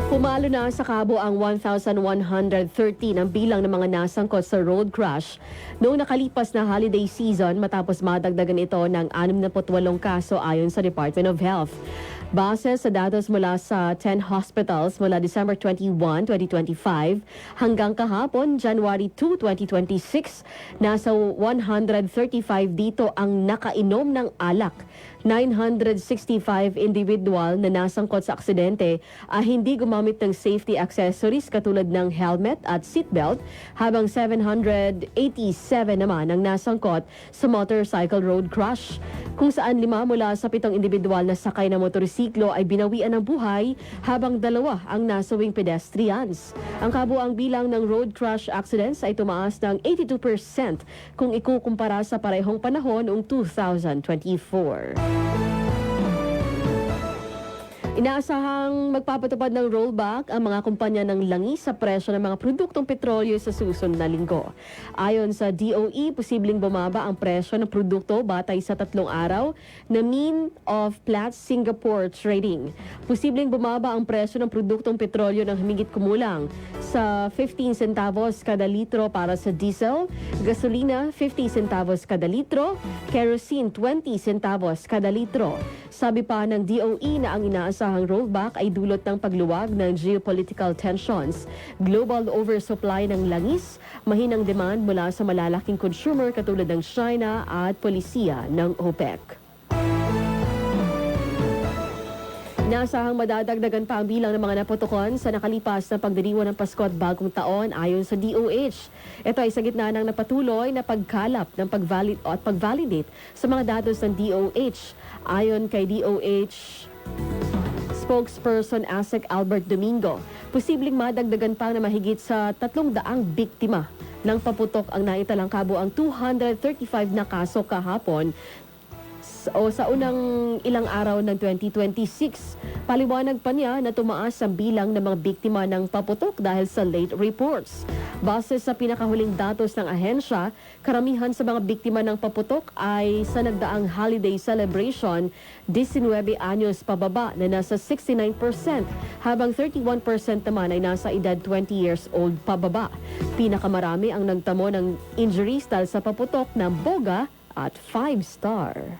Pumalo na sa kabo ang 1,113 ang bilang ng mga nasangkot sa road crash noong nakalipas na holiday season matapos madagdagan ito ng 68 kaso ayon sa Department of Health. Base sa datos mula sa 10 hospitals mula December 21, 2025 hanggang kahapon, January 2, 2026, nasa 135 dito ang nakainom ng alak. 965 individual na nasangkot sa aksidente ay hindi gumamit ng safety accessories katulad ng helmet at seatbelt, habang 787 naman ang nasangkot sa motorcycle road crash, kung saan 5 mula sa 7 individual na sakay na motorsiklo ay binawian ng buhay habang 2 ang nasawing pedestrians. Ang kabuang bilang ng road crash accidents ay tumaas ng 82% kung ikukumpara sa parehong panahon noong 2024. Inaasahang magpapatupad ng rollback ang mga kumpanya ng langis sa presyo ng mga produktong petrolyo sa susunod na linggo. Ayon sa DOE, posibleng bumaba ang presyo ng produkto batay sa 3 araw na mean of Platts Singapore trading. Posibleng bumaba ang presyo ng produktong petrolyo ng humigit kumulang sa 15 centavos kada litro para sa diesel, gasolina 50 centavos kada litro, kerosene 20 centavos kada litro. Sabi pa ng DOE na ang inaasahang rollback ay dulot ng pagluwag ng geopolitical tensions, global oversupply ng langis, mahinang demand mula sa malalaking consumer katulad ng China at polisiya ng OPEC. Inaasahang madadagdagan pa ang bilang ng mga naputukan sa nakalipas na pagdiriwang ng Pasko at Bagong Taon ayon sa DOH. Ito ay sa gitna ng napatuloy na pagkalap ng pag-validate sa mga datos ng DOH. Ayon kay DOH spokesperson Asek Albert Domingo, posibleng madagdagan pa na mahigit sa 300 biktima ng paputok ang naitalang kabuang 235 na kaso kahapon o sa unang ilang araw ng 2026. Paliwanag pa niya na tumaas ang bilang ng mga biktima ng paputok dahil sa late reports. Base sa pinakahuling datos ng ahensya, karamihan sa mga biktima ng paputok ay sa nagdaang holiday celebration, 19 anyos pababa na nasa 69%, habang 31% naman ay nasa edad 20 years old pababa. Pinakamarami ang nagtamo ng injuries dahil sa paputok ng Boga at 5-star.